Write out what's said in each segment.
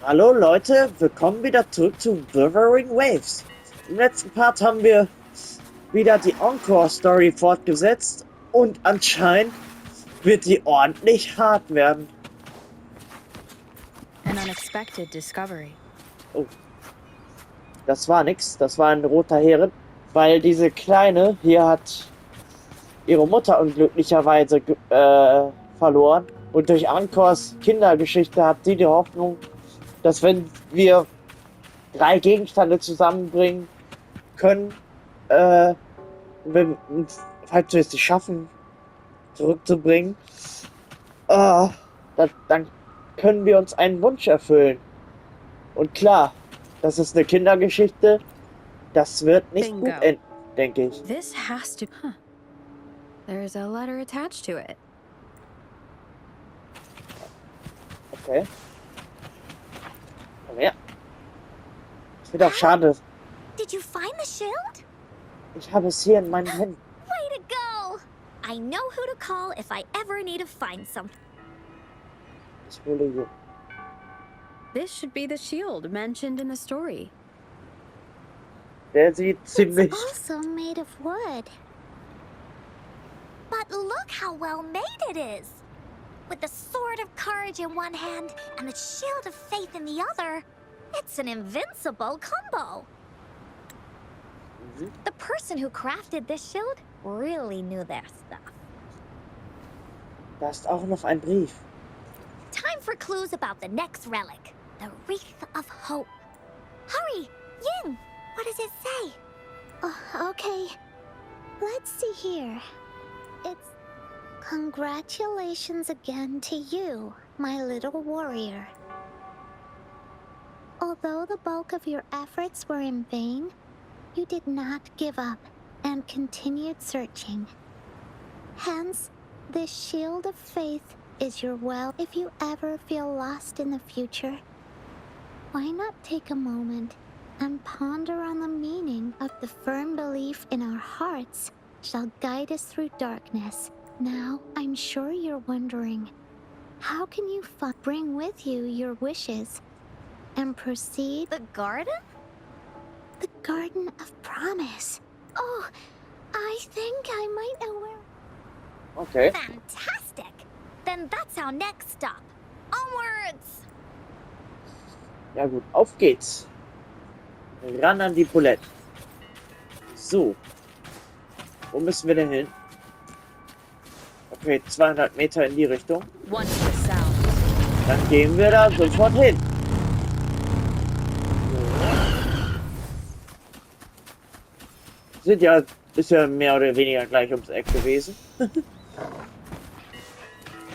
Hallo Leute, willkommen wieder zurück zu Wuthering Waves. Im letzten Part haben wir wieder die Encore-Story fortgesetzt und anscheinend wird die ordentlich hart werden. An unexpected discovery. Oh, das war nix, das war ein roter Heron, weil diese Kleine hier hat ihre Mutter unglücklicherweise verloren und durch Ankors Kindergeschichte hat sie die Hoffnung, dass wenn wir 3 Gegenstände zusammenbringen können, falls wir es nicht schaffen, zurückzubringen, dann können wir uns einen Wunsch erfüllen. Und klar, das ist eine Kindergeschichte, das wird nicht Bingo. gut enden, denke ich. This has to. There's a letter attached to it. Okay. Komm her. Es wird auch schade. Did you find the shield? Ich habe es hier in meinen Händen. Way to go! I know who to call if I ever need to find something. Ich hole hier. This should be the shield mentioned in the story. Der sieht ziemlich... It's also made of wood. But look how well made it is! With the sword of courage in one hand and the shield of faith in the other, it's an invincible combo. The person who crafted this shield really knew their stuff. Da ist auch noch ein Brief. Time for clues about the next relic, the Wreath of Hope. Hurry, Ying! What does it say? Okay. Let's see here. It's congratulations again to you, my little warrior. Although the bulk of your efforts were in vain, you did not give up and continued searching. Hence, this shield of faith is your well. If you ever feel lost in the future, why not take a moment and ponder on the meaning of the firm belief in our hearts shall guide us through darkness. Now, I'm sure you're wondering, how can you bring with you your wishes and proceed? The garden? The Garden of Promise. Oh, I think I might know where. Okay. Fantastic! Then that's our next stop. Onwards! Ja gut, auf geht's. Ran an die Poulette. So. Wo müssen wir denn hin? Okay, 200 Meter in die Richtung. Once the sound. Dann gehen wir da sofort hin. Ist ja mehr oder weniger gleich ums Eck gewesen.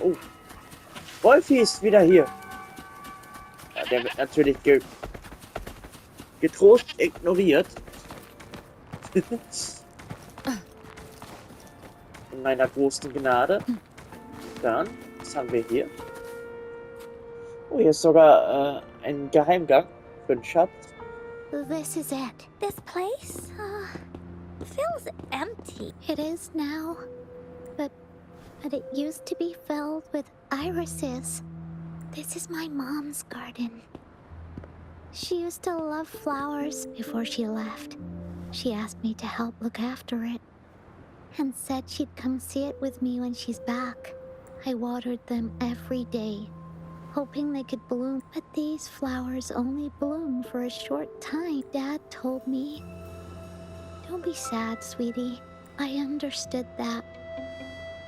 Oh. Wolfi ist wieder hier. Ja, der wird natürlich getrost ignoriert. In meiner großen Gnade. Dann, was haben wir hier? Oh, hier ist sogar ein Geheimgang für den Schatz. This is it. This place, feels empty. It is now. But it used to be filled with irises. This is my mom's garden. She used to love flowers before she left. She asked me to help look after it and said she'd come see it with me when she's back. I watered them every day, hoping they could bloom. But these flowers only bloom for a short time. Dad told me, "Don't be sad, sweetie. I understood that.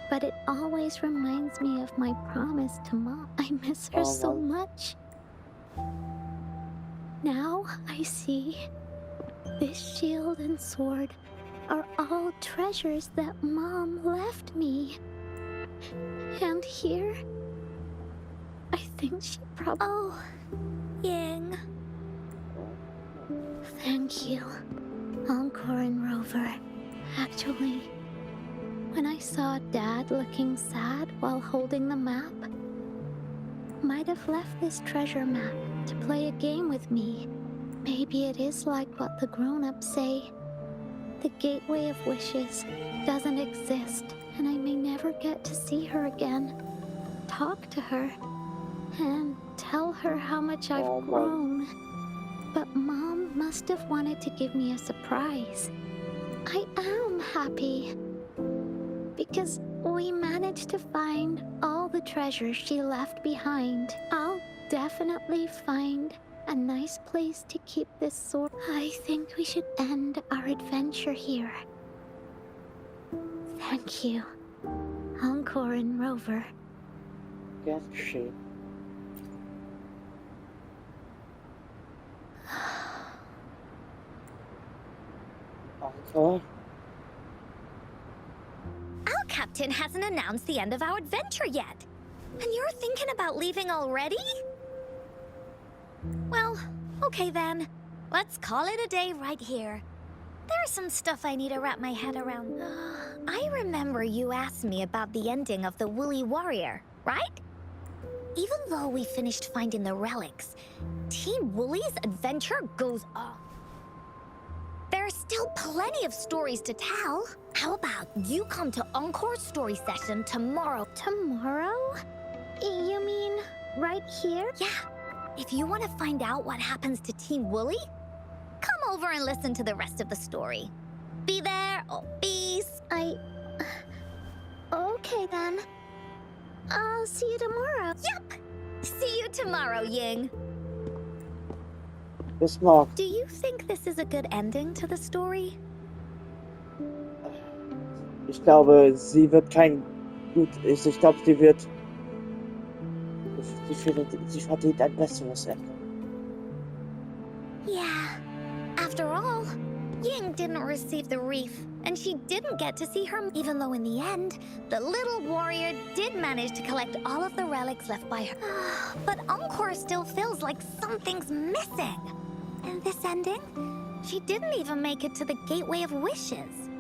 But it always reminds me of my promise to Mom. I miss her so much." Now I see this shield and sword are all treasures that Mom left me. And here, I think she probably... Oh, Ying. Thank you, Encore and Rover. Actually, when I saw Dad looking sad while holding the map, might have left this treasure map to play a game with me. Maybe it is like what the grown-ups say. The Gateway of Wishes doesn't exist, and I may never get to see her again, talk to her, and tell her how much I've Oh, Mann. grown. But Mom must have wanted to give me a surprise. I am happy. Because we managed to find all the treasures she left behind. I'll definitely find a nice place to keep this sword. I think we should end our adventure here. Thank you, Encore and Rover. Gern geschehen. Encore? Our captain hasn't announced the end of our adventure yet. And you're thinking about leaving already? Well, okay then. Let's call it a day right here. There's some stuff I need to wrap my head around. I remember you asked me about the ending of the Woolly Warrior, right? Even though we finished finding the relics, Team Woolly's adventure goes on. There's still plenty of stories to tell. How about you come to Encore's story session tomorrow? Tomorrow? You mean right here? Yeah. If you want to find out what happens to Team Woolly, come over and listen to the rest of the story. Be there or peace. Okay then. I'll see you tomorrow. Yep. See you tomorrow, Ying. Bis morgen. Do you think this is a good ending to the story? Ich glaube, sie wird kein gut. Ich glaube, sie wird. Sie verdient ein besseres Ende. Yeah. After all, Ying didn't receive the reef, and she didn't get to see her, even though in the end, the little warrior did manage to collect all of the relics left by her. But Encore still feels like something's missing. And this ending, she didn't even make it to the Gateway of Wishes.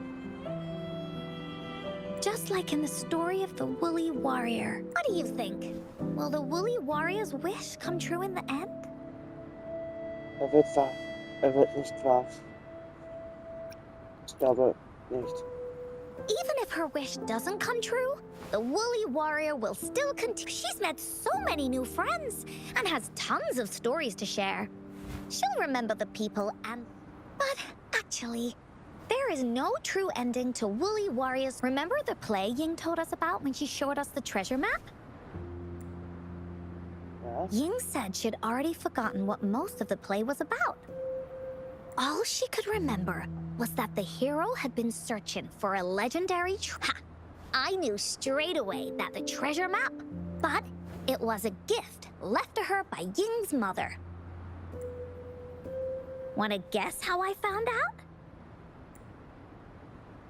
Just like in the story of the Woolly Warrior. What do you think? Will the Woolly Warrior's wish come true in the end? Er wird nicht wahr. Ich glaube nicht. Even if her wish doesn't come true, the Woolly Warrior will still continue. She's met so many new friends and has tons of stories to share. She'll remember the people and... But actually, there is no true ending to Woolly Warriors. Remember the play Ying told us about when she showed us the treasure map? Ja. Ying said she'd already forgotten what most of the play was about. All she could remember was that the hero had been searching for a legendary I knew straight away that the treasure map, but it was a gift left to her by Ying's mother. Wanna guess how I found out?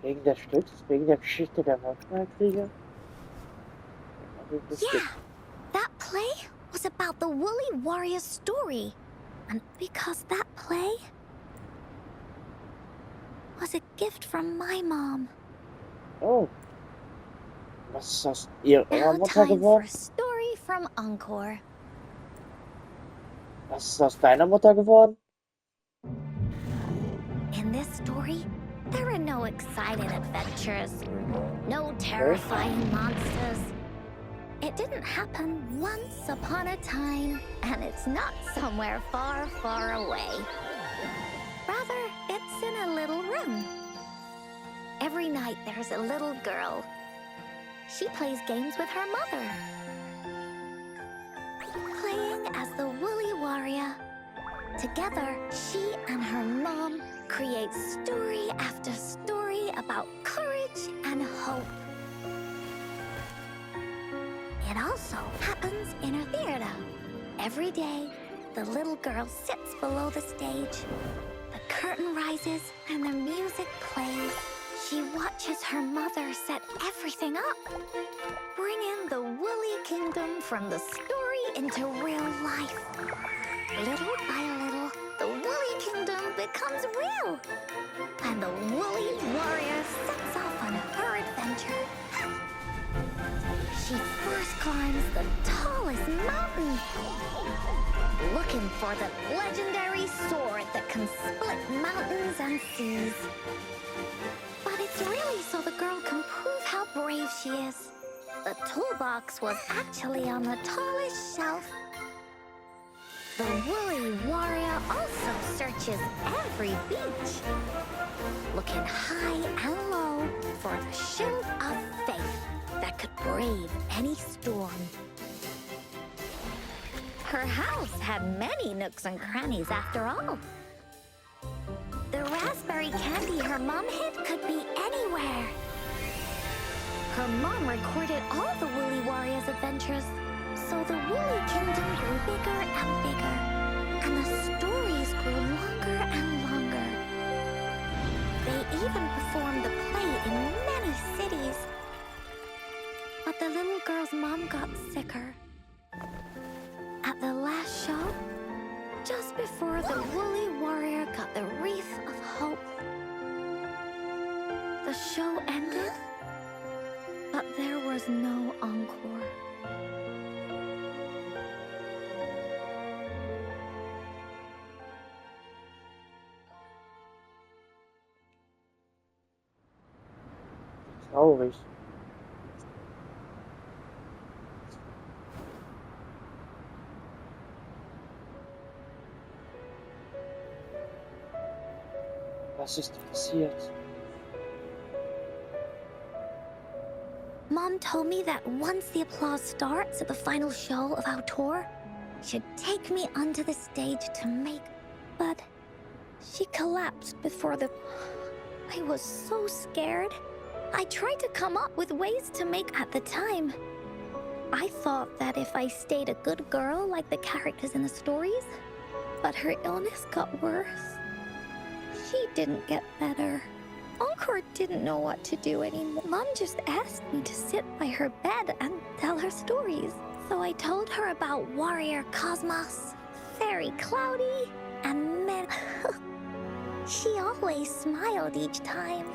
Wegen der wegen der Geschichte der Mondmalkrieger? Yeah, that play was about the Woolly Warrior's story. And because that play was a gift from my mom. Oh. Was ist aus ihrer Now Mutter time for geworden? a story from Encore. Was ist aus deiner Mutter geworden? In this story, there are no exciting adventures, no terrifying monsters. It didn't happen once upon a time, and it's not somewhere far, far away. Rather, it's in a little room. Every night there's a little girl. She plays games with her mother. Playing as the Woolly Warrior. Together, she and her mom create story after story about courage and hope. It also happens in a theater. Every day, the little girl sits below the stage. The curtain rises and the music plays. She watches her mother set everything up, bringing the Woolly Kingdom from the story into real life. Little by little, the Woolly Kingdom becomes real, and the Woolly Warrior sets off on her adventure. She first climbs the tallest mountain, looking for the legendary sword that can split mountains and seas. But it's really so the girl can prove how brave she is. The toolbox was actually on the tallest shelf, also searches every beach, looking high and low for the shield of faith that could brave any storm. Her house had many nooks and crannies after all. The raspberry candy her mom hid could be anywhere. Her mom recorded all the Woolly Warriors' adventures, so the Woolly Kingdom grew bigger and bigger, and the stories grew longer and longer. They even performed the play in many cities. But the little girl's mom got sicker. At the last show, just before the Woolly Warrior got the wreath of hope, the show ended, but there was no encore. Traurig. Was ist passiert? Mom told me that once the applause starts at the final show of our tour, she'd take me onto the stage to make... But she collapsed before the... I was so scared. I tried to come up with ways to make at the time. I thought that if I stayed a good girl like the characters in the stories, but her illness got worse. She didn't get better. Encore didn't know what to do anymore. Mom just asked me to sit by her bed and tell her stories. So I told her about Warrior Cosmos, Fairy Cloudy, and She always smiled each time.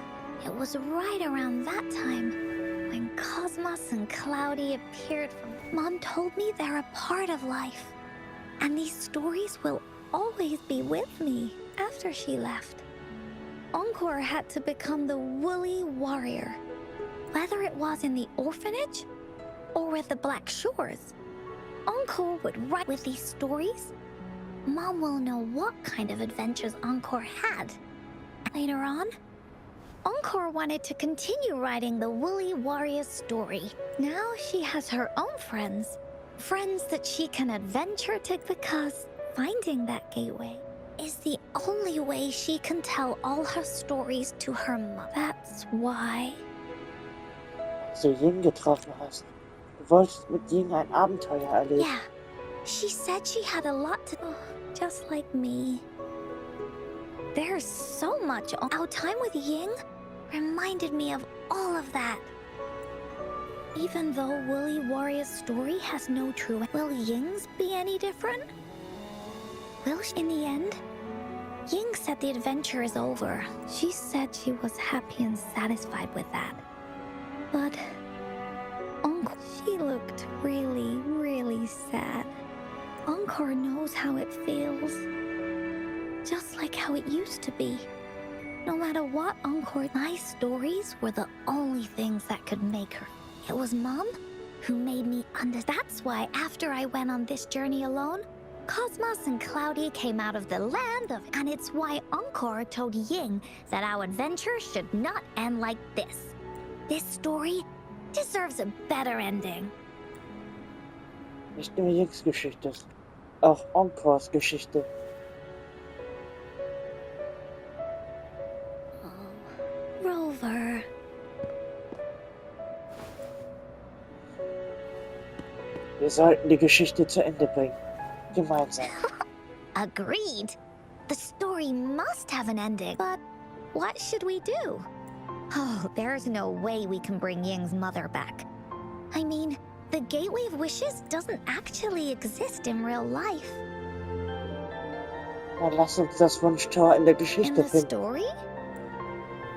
It was right around that time when Cosmos and Cloudy appeared from... Mom told me they're a part of life, and these stories will always be with me after she left. Encore had to become the Woolly Warrior, whether it was in the orphanage or with the Black Shores. Encore would write with these stories. Mom will know what kind of adventures Encore had. Later on, Encore wanted to continue writing the Woolly Warrior story. Now she has her own friends. Friends that she can adventure to because finding that gateway is the only way she can tell all her stories to her mom. That's why. Als du Ying getroffen hast. Du wolltest mit Ying ein Abenteuer erleben. Yeah, she said she had a lot to... just like me. There's so much. Our time with Ying reminded me of all of that. Even though Woolly Warrior's story has no true... Will Ying's be any different? Will she? In the end, Ying said the adventure is over. She said she was happy and satisfied with that. But Encore, she looked really, really sad. Encore knows how it feels. Just like how it used to be. No matter what Encore... My stories were the only things that could make her. It was Mom who made me understand. That's why after I went on this journey alone, Cosmos and Cloudy came out of the land of... And it's why Encore told Ying that our adventure should not end like this. This story deserves a better ending. Nicht nur Yings Geschichte, auch Encores Geschichte. Oh, Rover. Wir sollten die Geschichte zu Ende bringen. Gemeinsam. Agreed. The story must have an ending. But what should we do? Oh, there's no way we can bring Ying's mother back. I mean, the Gateway of Wishes doesn't actually exist in real life. Dann lass uns das Wunschtor in der In Geschichte the finden. story?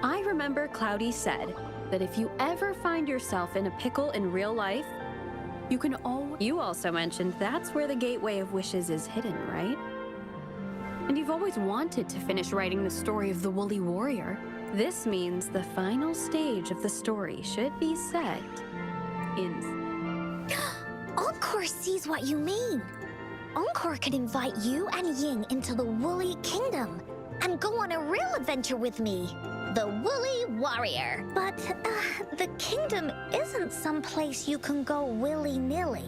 I remember Cloudy said that if you ever find yourself in a pickle in real life, you can always... You also mentioned that's where the Gateway of Wishes is hidden, right? And you've always wanted to finish writing the story of the Woolly Warrior. This means the final stage of the story should be set in... Encore sees what you mean. Encore could invite you and Ying into the Woolly Kingdom and go on a real adventure with me, the Woolly Warrior. But the kingdom isn't some place you can go willy-nilly.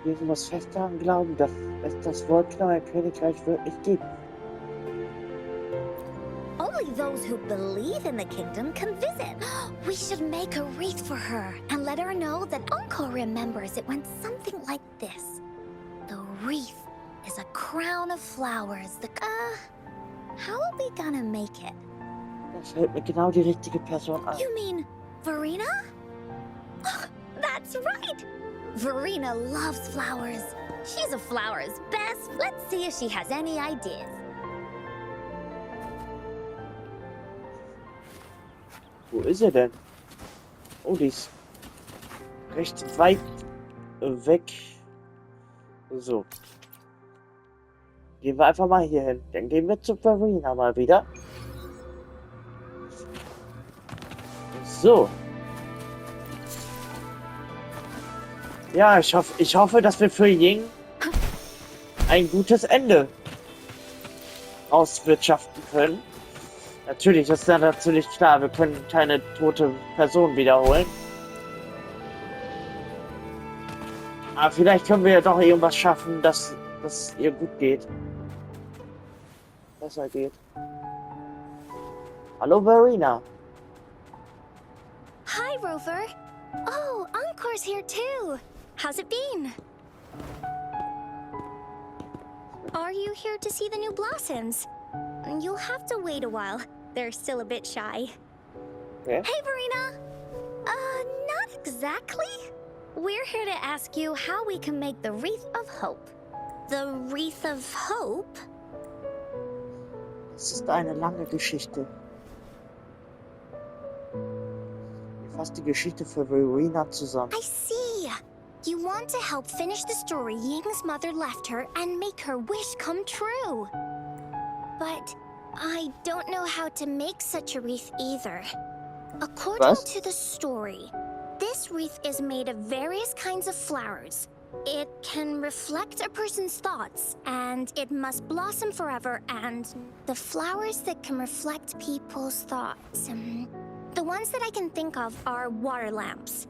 Wir muss fest daran glauben, dass es das Wolkenneue Königreich wirklich gibt. Only those who believe in the kingdom can visit. We should make a wreath for her and let her know that Uncle remembers it went something like this. The wreath is a crown of flowers. How are we gonna make it? Das fällt mir genau die richtige Person ein. You mean Verena? Oh, that's right! Verena loves flowers. She's a flower's best. Let's see if she has any ideas. Wo ist er denn? Oh, die ist recht weit weg. So. Gehen wir einfach mal hier hin. Dann gehen wir zu Verena mal wieder. So. Ja, ich hoffe, dass wir für Ying ein gutes Ende auswirtschaften können. Natürlich, das ist ja natürlich klar, wir können keine tote Person wiederholen. Aber vielleicht können wir ja doch irgendwas schaffen, dass es ihr gut geht. Besser geht. Hallo Verena. Hi, Rover. Oh, Encore's here too. How's it been? Are you here to see the new blossoms? You'll have to wait a while. They're still a bit shy. Okay. Hey, Verena. Not exactly. We're here to ask you how we can make the Wreath of Hope. The Wreath of Hope? Es ist eine lange Geschichte. Ich fasse die Geschichte für Verena zusammen. I see. You want to help finish the story Ying's mother left her and make her wish come true. But I don't know how to make such a wreath either. According to the story, this wreath is made of various kinds of flowers. It can reflect a person's thoughts, and it must blossom forever, and the flowers that can reflect people's thoughts. The ones that I can think of are water lamps.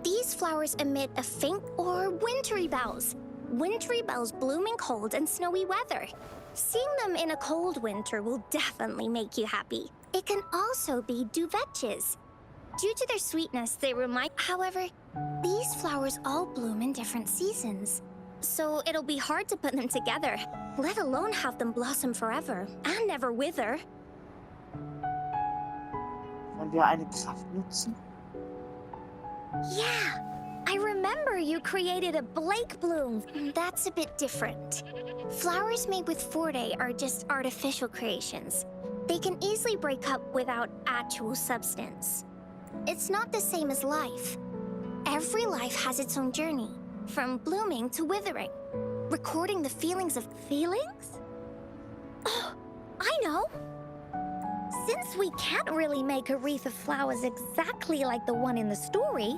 These flowers emit a faint or wintry bells. Wintry bells bloom in cold and snowy weather. Seeing them in a cold winter will definitely make you happy. It can also be duvetches. Due to their sweetness, they remind... However, these flowers all bloom in different seasons. So it'll be hard to put them together, let alone have them blossom forever and never wither. Wollen wir eine Kraft nutzen? Yeah, I remember you created a Blake bloom. That's a bit different. Flowers made with Forte are just artificial creations. They can easily break up without actual substance. It's not the same as life. Every life has its own journey, from blooming to withering, recording the feelings of... Feelings? Oh, I know! Since we can't really make a wreath of flowers exactly like the one in the story,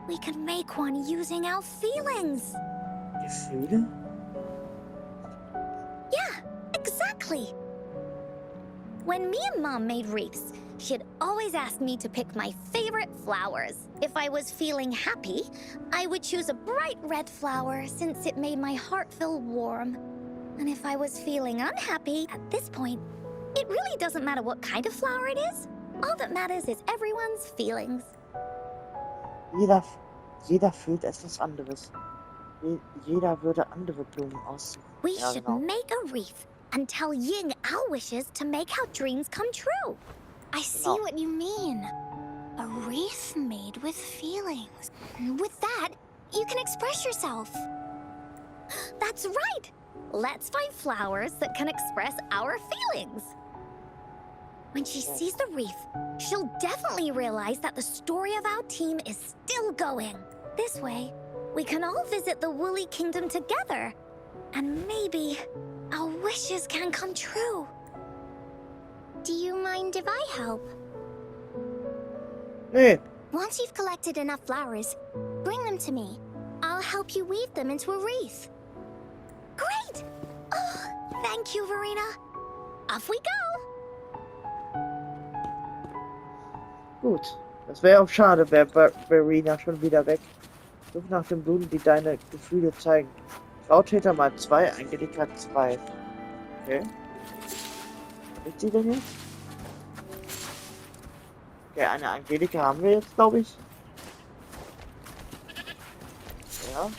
we can make one using our feelings. Gefühle? Yeah, exactly. When me and Mom made wreaths, she'd always ask me to pick my favorite flowers. If I was feeling happy, I would choose a bright red flower since it made my heart feel warm. And if I was feeling unhappy, at this point, it really doesn't matter what kind of flower it is. All that matters is everyone's feelings. Jeder fühlt etwas anderes. Jeder würde andere Blumen aussuchen. We should make a wreath and tell Ying our wishes to make our dreams come true. I see what you mean. A wreath made with feelings. With that, you can express yourself. That's right! Let's find flowers that can express our feelings. When she sees the wreath, she'll definitely realize that the story of our team is still going. This way, we can all visit the Woolly Kingdom together. And maybe our wishes can come true. Do you mind if I help? Nee. Once you've collected enough flowers, bring them them to me. I'll help you weave them into a wreath. Great! Oh, thank you, Verena. Off we go! Gut. Das wäre auch schade, wäre Verena schon wieder weg. Such nach den Blumen, die deine Gefühle zeigen. Brauttäter mal 2, Angelika 2. Okay. Was ist die denn jetzt? Okay, eine Angelika haben wir jetzt, glaube ich. Ja.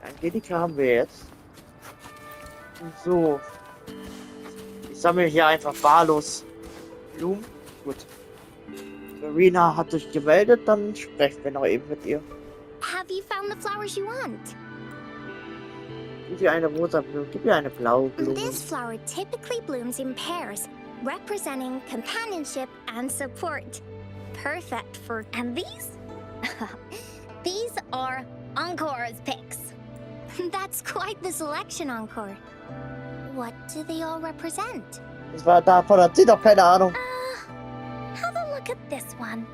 Angelika haben wir jetzt. So. Ich sammle hier einfach wahllos Blumen. Gut. Verena hat sich gemeldet, dann sprechen wir noch eben mit ihr. Have you found the flowers you want? Gib ihr eine rosa Blume, gib ihr eine blaue Blume. This flower typically blooms in pairs, representing companionship and support. Perfect for... And these? These are Encore's picks. That's quite the selection, Encore. What do they all represent? Das war davon, hat sie doch keine Ahnung. Have a look at this one.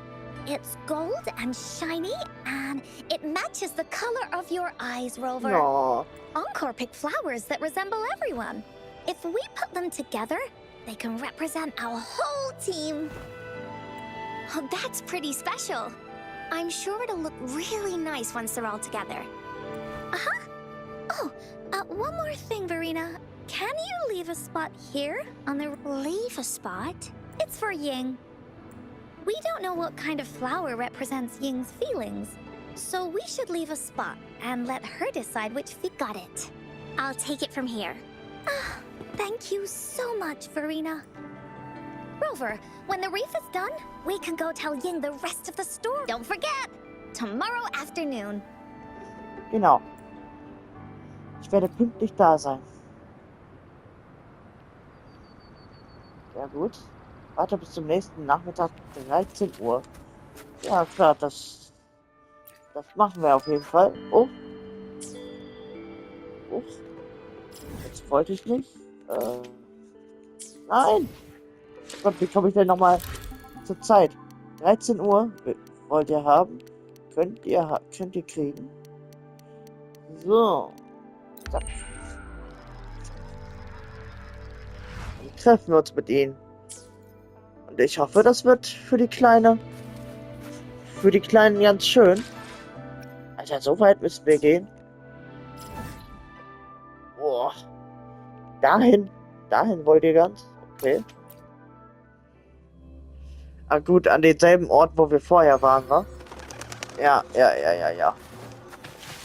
It's gold and shiny, and it matches the color of your eyes, Rover. No. Encore picked flowers that resemble everyone. If we put them together, they can represent our whole team. Oh, that's pretty special. I'm sure it'll look really nice once they're all together. Uh-huh. Oh, one more thing, Verena. Can you leave a spot here on the... Leave a spot? It's for Ying. We don't know what kind of flower represents Ying's feelings, so we should leave a spot and let her decide which got it. I'll take it from here. Thank you so much, Verena. Rover, when the wreath is done, we can go tell Ying the rest of the story. Don't forget, tomorrow afternoon. Genau. Ich werde pünktlich da sein. Ja gut. Warte bis zum nächsten Nachmittag, 13 Uhr. Ja klar, das machen wir auf jeden Fall. Oh. Ups. Jetzt wollte ich nicht. Nein. Gott, wie komme ich denn nochmal zur Zeit? 13 Uhr wollt ihr haben? Könnt ihr kriegen. So. Zack. Dann treffen wir uns mit ihnen. Und ich hoffe, das wird für die Kleinen ganz schön. Alter, so weit müssen wir gehen. Boah. Dahin wollt ihr ganz? Okay. Ah gut, an denselben Ort, wo wir vorher waren, wa? Ja.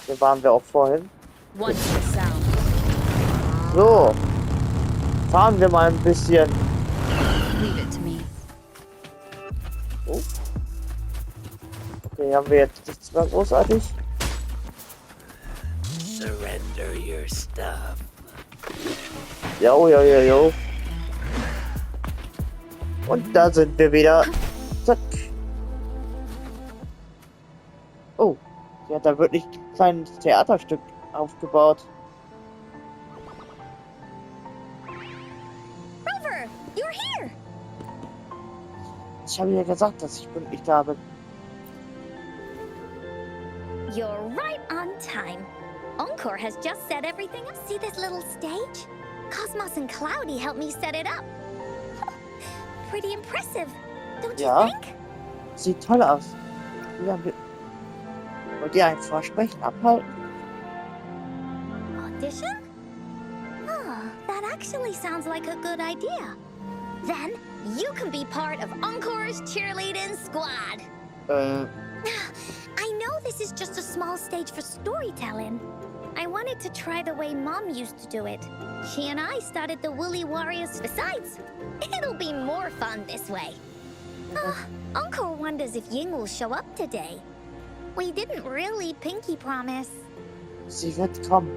Hier waren wir auch vorhin. So. Fahren wir mal ein bisschen. Oh. Okay, haben wir jetzt nichts mehr großartig. Surrender your stuff. Jo. Und da sind wir wieder. Zack. Oh, sie hat da wirklich ein kleines Theaterstück aufgebaut. Rover, you're here. Ich habe ja gesagt, dass ich pünktlich da bin. You're right on time. Encore has just set everything up. See this little stage? Cosmos and Cloudy helped me set it up. Pretty impressive, don't you think? Sieht toll aus. Wollt ihr ein Vorsprechen abhalten? Audition? Oh, that actually sounds like a good idea. Then you can be part of Encore's cheerleading squad. I know this is just a small stage for storytelling. I wanted to try the way Mom used to do it. She and I started the Woolly Warriors. Besides, it'll be more fun this way. Encore wonders if Ying will show up today. We didn't really pinky promise. Sie wird kommen.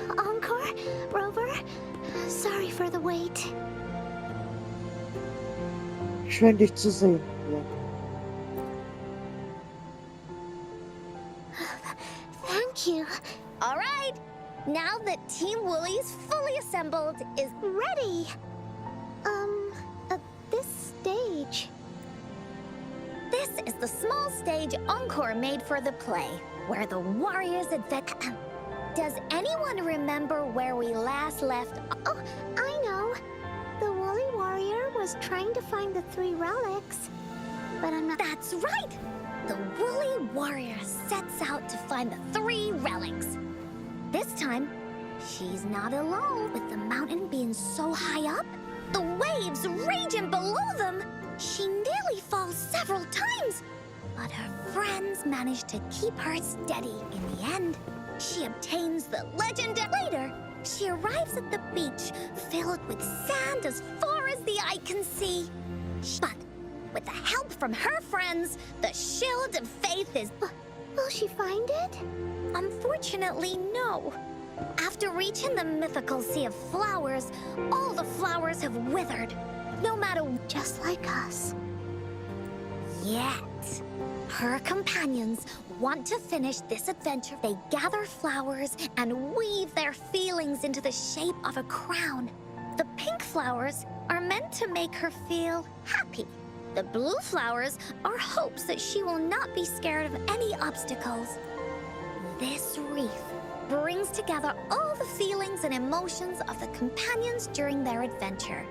Encore, Rover, sorry for the wait. Schön, dich zu sehen. Ja. Thank you. All right, now that Team Woolly's fully assembled is Ready. This stage. This is the small stage encore made for the play, where the warriors advance. Does anyone remember where we last left? Oh, I know. The woolly warrior was trying to find the 3 relics, but I'm not. That's right! The woolly warrior sets out to find the 3 relics. This time, she's not alone. With the mountain being so high up, the waves raging below them, she nearly falls several times. But her friends manage to keep her steady. In the end, she obtains the legendary. Later, she arrives at the beach filled with sand as far as the eye can see. But with the help from her friends, the shield of faith is. Will she find it? Unfortunately, no. After reaching the mythical sea of flowers, all the flowers have withered. No matter. Just like us. Yet, her companions want to finish this adventure. They gather flowers and weave their feelings into the shape of a crown. The pink flowers are meant to make her feel happy. The blue flowers are hopes that she will not be scared of any obstacles. This wreath brings together all the feelings and emotions of the companions during their adventure.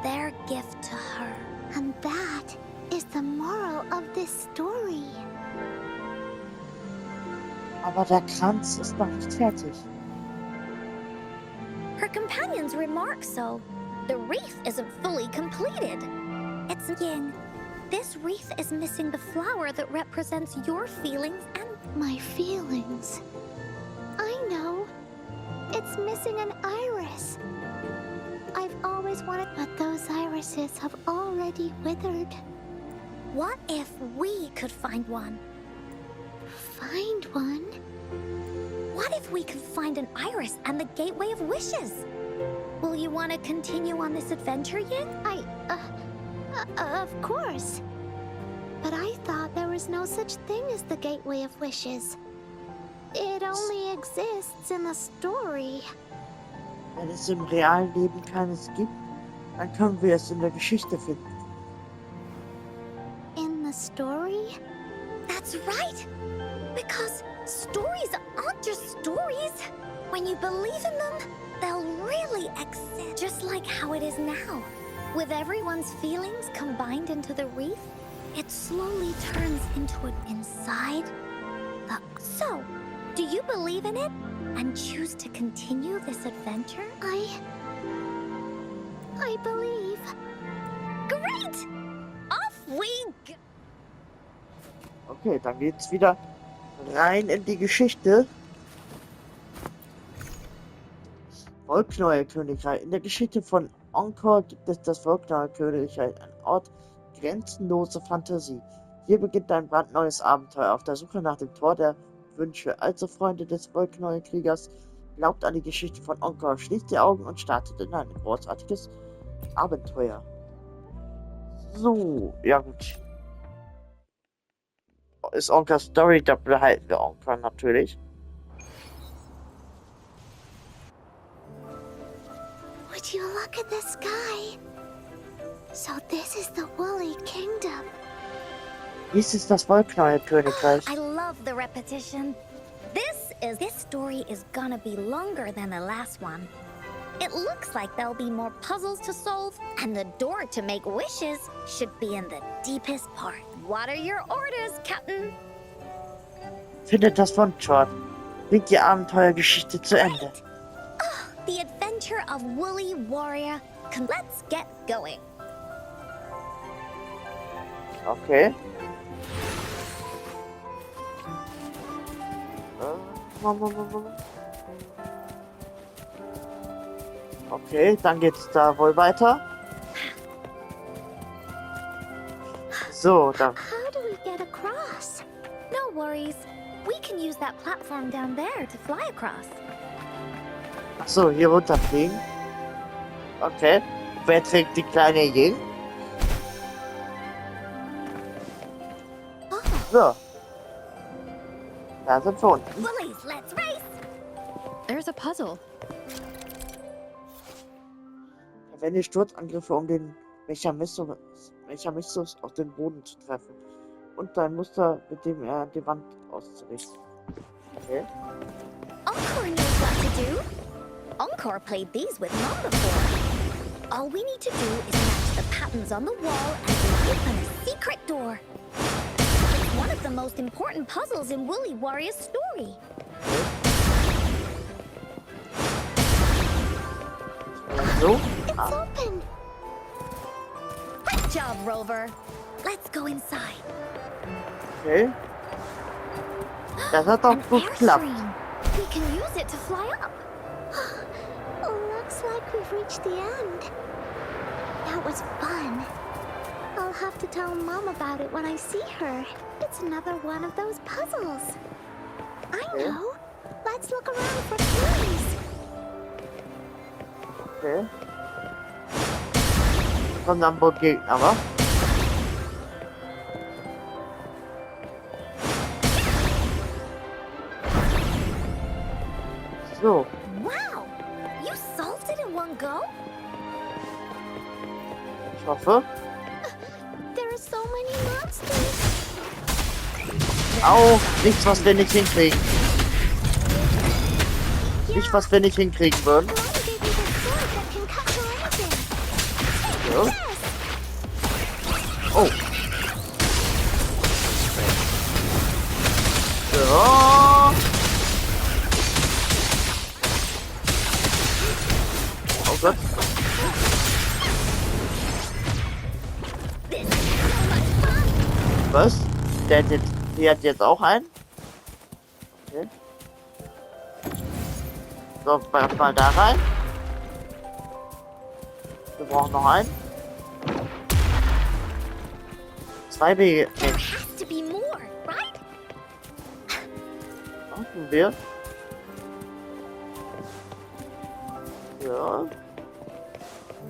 Their gift to her. And that is the moral of this story. Aber der Kranz ist noch nicht fertig. Her companions remark so. The wreath isn't fully completed. It's yin. This wreath is missing the flower that represents your feelings and My feelings. I know. It's missing an iris. I've always wanted, but those irises have already withered. what if we could find one? Find one? What if we could find an iris and the gateway of wishes? Will you want to continue on this adventure, Yin? Of course. But I thought there was no such thing as the Gateway of Wishes. It only exists in the story. Wenn es im realen Leben keines gibt, dann können wir es in der Geschichte finden. In the story? That's right! Because stories aren't just stories. When you believe in them, they'll really exist. Just like how it is now. With everyone's feelings combined into the wreath, it slowly turns into an inside. So, do you believe in it and choose to continue this adventure? I believe. Great! Off we go! Okay, dann geht's wieder rein in die Geschichte. Wollknäuel Königreich. In der Geschichte von Encore gibt es das Wollknäuel Königreich, ein Ort grenzenlose Fantasie. Hier beginnt ein brandneues Abenteuer auf der Suche nach dem Tor der Wünsche. Also Freunde des Wollknäuel-Kriegers, glaubt an die Geschichte von Encore, schließt die Augen und startet in ein großartiges Abenteuer. So, ja gut. Ist Onkers Story, da behalten wir Onker natürlich. Would you look at the sky? So this is the Woolly Kingdom. Dies ist das Wollknäuel-Königreich. I love the repetition. This story is gonna be longer than the last one. It looks like there'll be more puzzles to solve, and the door to make wishes should be in the deepest part. What are your orders, Captain? Findet das Wunschort. Bringt die Abenteuergeschichte zu Ende. Great. Oh, the adventure of Woolly Warrior. Let's get going. Okay. Okay, dann geht's da wohl weiter. So, dann. How do we get across? No worries. We can use that platform down there to fly across. Achso, hier runterfliegen. Okay. Wer trägt die kleine Ying? Oh, So. Da sind wir unten. Woolies, let's race! There's a puzzle. Verwende Sturzangriffe, um den Mechanismus auf den Boden zu treffen. und ein Muster, mit dem er die Wand auszurichten. Okay. Encore knows what to do. Encore played these with Mom before. All we need to do is match the patterns on the wall and we'll open a secret door. It's one of the most important puzzles in Woolly Warrior's story. So. It's open. Great job, Rover. Let's go inside. Okay. Das hat doch An gut geklappt. airstream. We can use it to fly up. Looks like we've reached the end. That was fun. I'll have to tell Mom about it when I see her. It's another one of those puzzles. I know. Let's look around for clues. Okay. Kommt an Bord Gegner, wa? So. Wow! You solved it in one go? Ich hoffe. There are so many monsters. Au! Nichts, was wir nicht hinkriegen. Nicht, was wir nicht hinkriegen würden. Mom gave me the sword that can cut through anything. Ja. Yes! Oh. Ja. Oh Gott. This is so much fun! Was? Die hat jetzt auch einen? Okay. So, mal da rein. Wir brauchen noch einen. Zwei Wege. There Nee, has to be more, right? machen wir. Ja.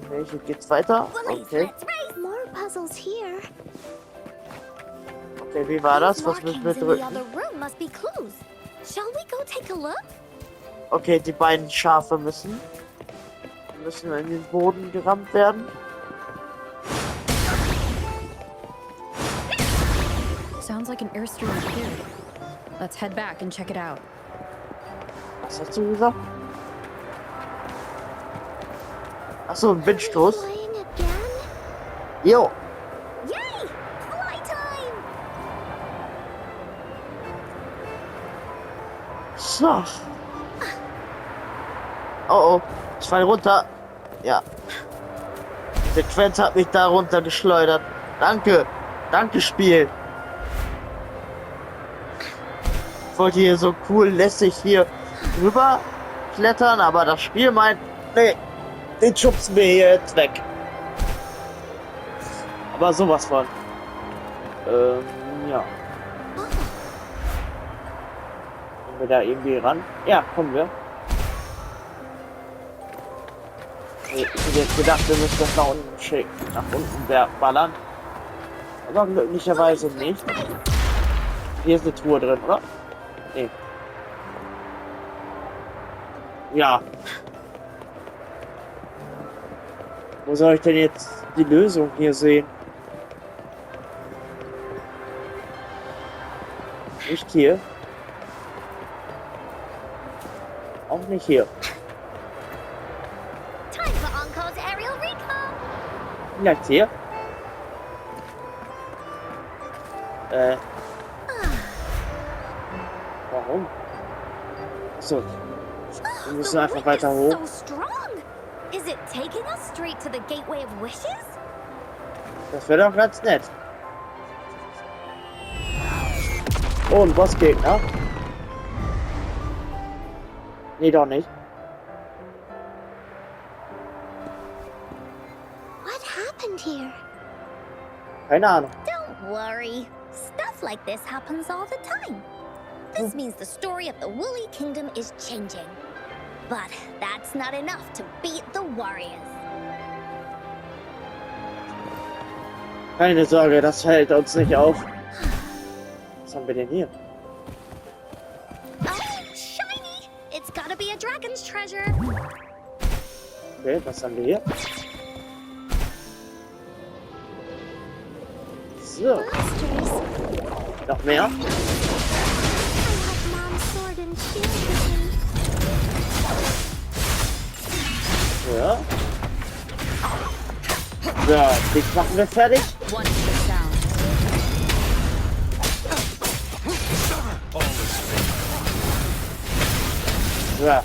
Okay, hier geht's weiter. Woolies, Okay. let's race! More puzzles here. Okay, wie war das? These Was müssen wir markings in the drücken? other room must be clues. Shall we go take a look? Okay, die beiden Schafe müssen in den Boden gerammt werden. Sounds like an airstream appeared. Let's head back and check it out. Was hast du gesagt? Achso, ein Windstoß. Playing again? Jo. Yay! Fly time! So. Oh oh, ich fall runter. Ja. Die Sequenz hat mich da runter geschleudert. Danke. Danke, Spiel. Ich wollte hier so cool lässig hier rüber klettern, aber das Spiel meint, nee, den schubsen wir hier jetzt weg. Aber sowas von. Ja. Kommen wir da irgendwie ran? Ja, kommen wir. Ich hätte jetzt gedacht, wir müssen das nach unten schicken, nach unten ballern. Aber glücklicherweise nicht. Hier ist eine Truhe drin, oder? Nee. Ja. Wo soll ich denn jetzt die Lösung hier sehen? Nicht hier. Auch nicht hier. Time for Encore's aerial recon! Vielleicht hier. Warum? Achso. Wir müssen The einfach wind weiter is hoch. so strong! Is it taking us straight to the Gateway of Wishes? Das wäre doch ganz nett. Oh, ein Bossgegner. Nee, doch nicht. What happened here? Keine Ahnung. Don't worry. Stuff like this happens all the time. This means the story of the Woolly Kingdom is changing. But that's not enough to beat the Warriors. Keine Sorge, das hält uns nicht auf. Was haben wir denn hier? Oh, shiny! It's gotta be a dragon's treasure. Okay, was haben wir hier? So. Monsters? Noch mehr? I have Mom's sword and shield with me. Ja. So, dich machen wir fertig. One to the sound. So.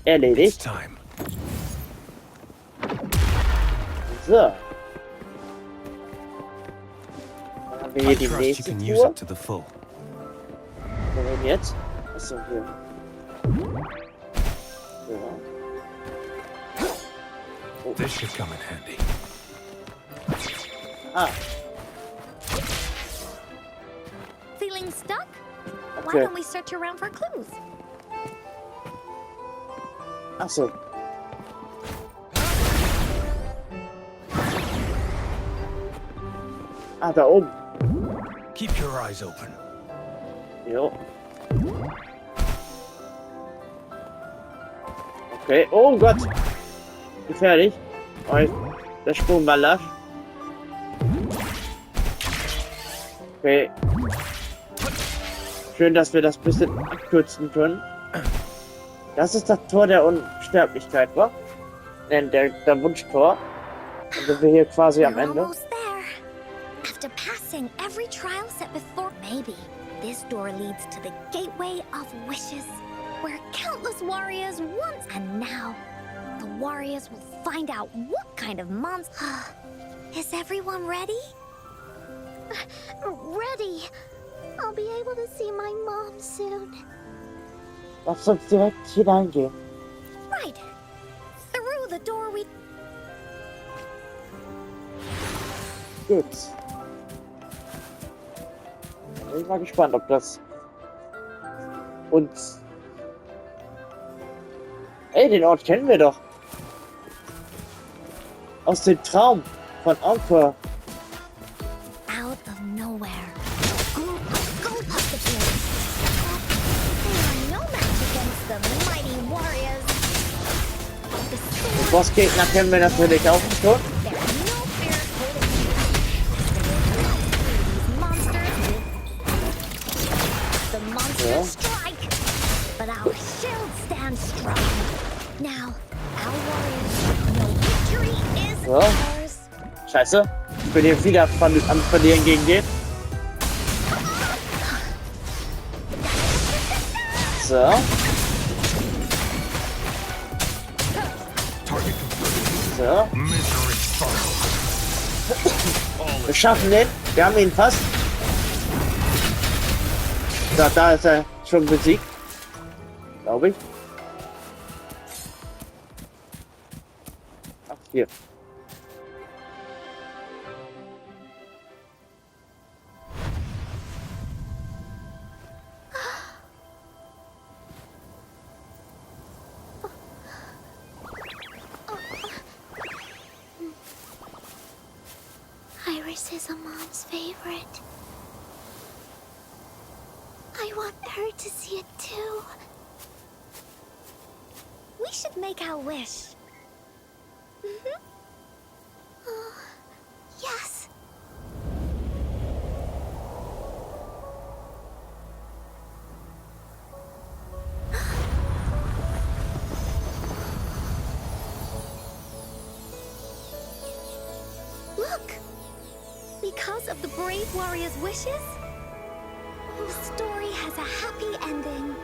Erledigt. Time. So. Dann haben wir hier die Trust you nächste can use Tour. it to the full. Wohin jetzt? Achso, hier. So. This should come in handy. Ah, Feeling stuck? Why okay. don't we search around for clues? Achso. Ah, da oben. Keep your eyes open. Jo. Okay. Oh Gott. Gefährlich. Oh, der Sprung war lasch. Okay. Schön, dass wir das ein bisschen abkürzen können. Das ist das Tor der Unsterblichkeit, wa? Der Wunschtor. Dann sind wir hier quasi am We're Ende. almost there. After passing every trial set before, maybe this door leads to the gateway of wishes, where countless warriors once and now the warriors will find out what kind of monster. Is everyone ready? Ready. I'll be able to see my mom soon. Lass uns direkt hineingehen. Right. Through the door we. Gut. Bin ich mal gespannt, ob das uns... Ey, den Ort kennen wir doch. Aus dem Traum von Encore. Out of nowhere, a group of gold appears. They are no match against the mighty warriors. The sword, Bossgegner kennen wir natürlich auch schon. there is no fear holding these monsters with the monsters Yeah. strike, but our shield stands strong. Now, our warriors know victory is Yeah. ours. Scheiße. Ich bin hier wieder am Verlieren gegen den. So. Target confirmed. So. Misery follows. Wir schaffen den. Wir haben ihn fast. So, da ist er schon besiegt. Glaube ich. Ach, hier. Iris is a mom's favorite. I want her to see it too. We should make our wish. Yes. Look! Because of the brave warrior's wishes, the story has a happy ending.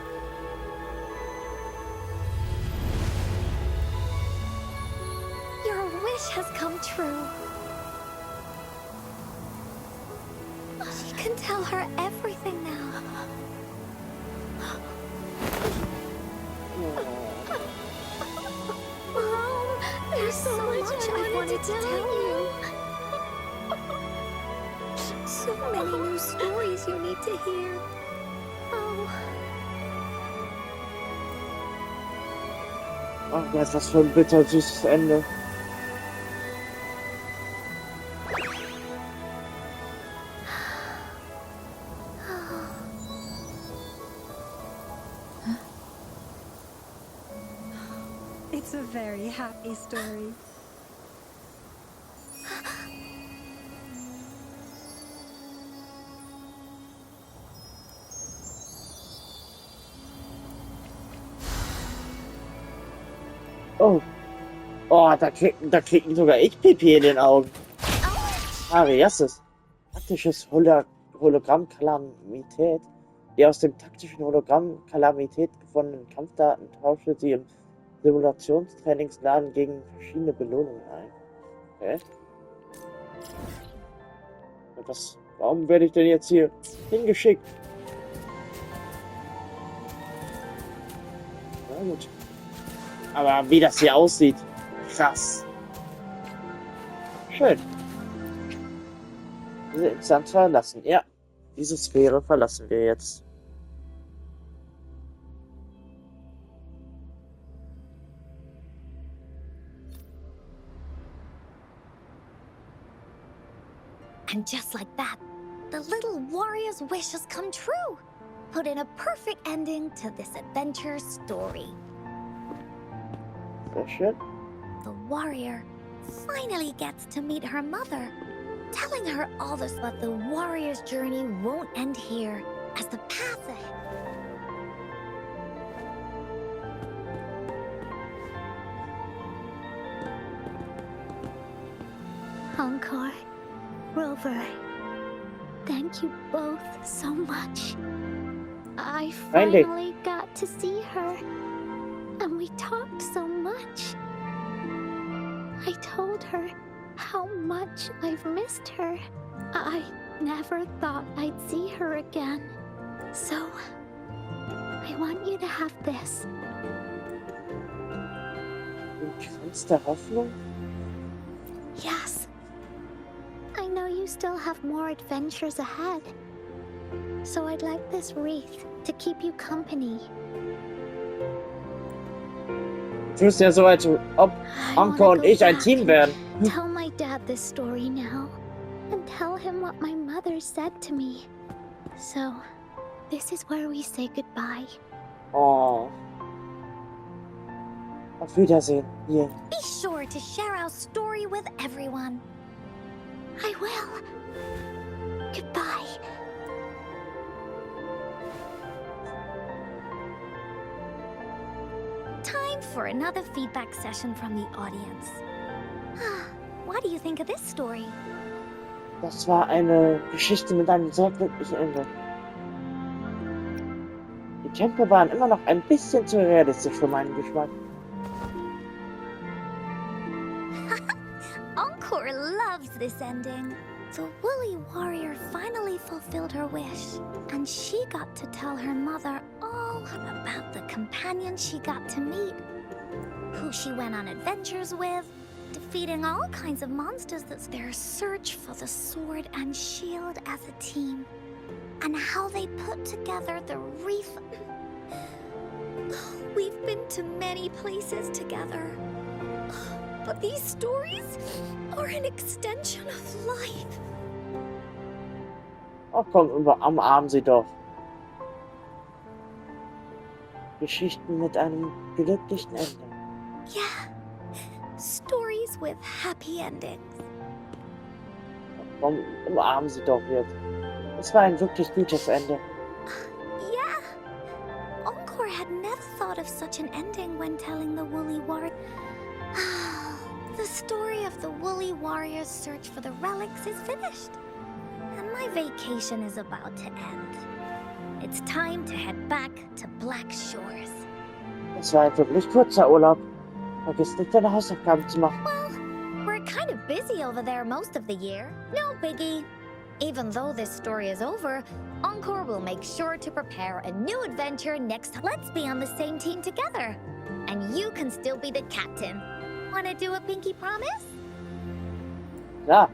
Your wish has come true. She can tell her everything now. Mom, there's so much I wanted to tell you. So many new stories you need to hear. Oh, Ach, Gott, was für ein bittersüßes Ende. It's a very happy story. Oh. Oh, da kriegen sogar ich Pipi in den Augen. Ah, wie ist es? Taktisches Hologramm-Kalamität. Die aus dem taktischen Hologramm-Kalamität gewonnenen Kampfdaten tausche sie im Simulationstrainingsladen gegen verschiedene Belohnungen ein. Okay. Warum werde ich denn jetzt hier hingeschickt? Na gut. Aber wie das hier aussieht. Krass. Schön. Diese Instanz verlassen. Ja. Diese Sphäre verlassen wir jetzt. And just like that, the little warrior's wish has come true. Put in a perfect ending to this adventure story. Sehr schön. The warrior finally gets to meet her mother, telling her all this, but the warrior's journey won't end here, as the path ahead. Encore, Rover, thank you both so much. I Finally. finally got to see her, and we talked so much. I told her how much I've missed her. I never thought I'd see her again. So, I want you to have this. Im Kranz der Hoffnung? Yes. I know you still have more adventures ahead. So I'd like this wreath to keep you company. Du tust ja so, als ob I Anko wanna und go ich ein back Team and wären. Tell my dad this story now. And tell him what my mother said to me. So, this is where we say goodbye. Oh. Auf Wiedersehen. Hier. Be sure to share our story with everyone. I will. Goodbye. Time for another feedback session from the audience. What do you think of this story? Das war eine Geschichte mit einem sehr glücklichen Ende. Die Kämpfe waren immer noch ein bisschen zu realistisch für meinen Geschmack. Encore loves this ending. The woolly warrior finally fulfilled her wish, and she got to tell her mother all about the companion she got to meet, who she went on adventures with, defeating all kinds of monsters that's their search for the sword and shield as a team, and how they put together the wreath. We've been to many places together, but these stories are an extension of life. Oh komm, umarmen Sie doch. Geschichten mit einem glücklichen Ende. Yeah, stories with happy endings. Komm, umarmen Sie doch jetzt. Es war ein wirklich gutes Ende. Yeah, Encore had never thought of such an ending when telling the woolly warrior. The story of the woolly warrior's search for the relics is finished, and my vacation is about to end. It's time to head back to Black Shores. Es war ein wirklich kurzer Urlaub. Vergiss nicht, deine Hausaufgaben zu machen. Well, we're kind of busy over there most of the year. No biggie. Even though this story is over, Encore will make sure to prepare a new adventure next time. Let's be on the same team together. And you can still be the captain. Wanna do a pinky promise? Klar.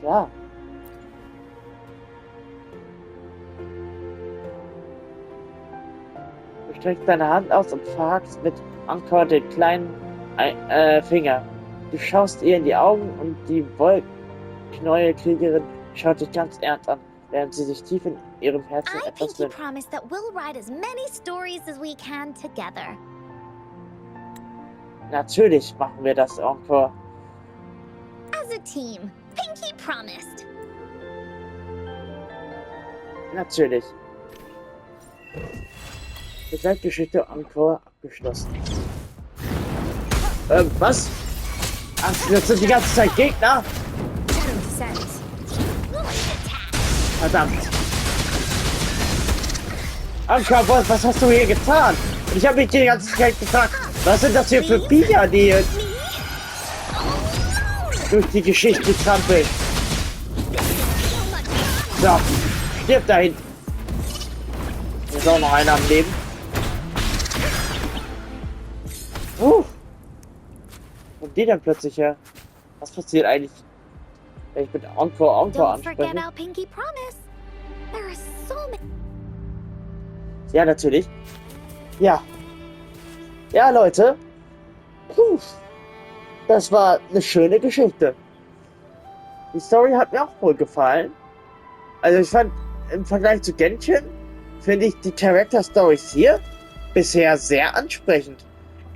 Klar. Du streckst deine Hand aus und fragst mit Anker den kleinen Finger. Du schaust ihr in die Augen und die wollkneue Kriegerin schaut dich ganz ernst an, während sie sich tief in ihrem Herzen I etwas pinky wünscht. promise that we'll write as many stories as we can together. Natürlich machen wir das, Anker. As a team, pinky promised. Natürlich. Mit Weltgeschichte Anker abgeschlossen. Was? Ach, das sind die ganze Zeit Gegner? Verdammt. Anka, was hast du hier getan? Und ich habe mich die ganze Zeit gefragt, was sind das hier für Viecher, die durch die Geschichte trampeln? So, stirb da hinten. Hier ist auch noch einer am Leben. Und die dann plötzlich her. Was passiert eigentlich, wenn ich mit Encore Don't forget anspreche? our pinky promise. There are so many. Ja, natürlich. Ja. Ja, Leute. Puh. Das war eine schöne Geschichte. Die Story hat mir auch wohl gefallen. Also ich fand, im Vergleich zu Genshin, finde ich die Character Stories hier bisher sehr ansprechend.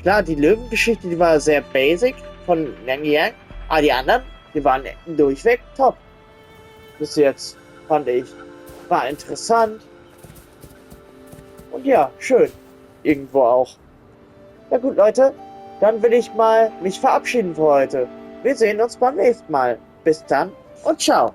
Klar, die Löwengeschichte, die war sehr basic von Yang Yang, aber die anderen, die waren durchweg top. Bis jetzt, fand ich. War interessant. Und ja, schön. Irgendwo auch. Ja gut, Leute. Dann will ich mal mich verabschieden für heute. Wir sehen uns beim nächsten Mal. Bis dann und ciao.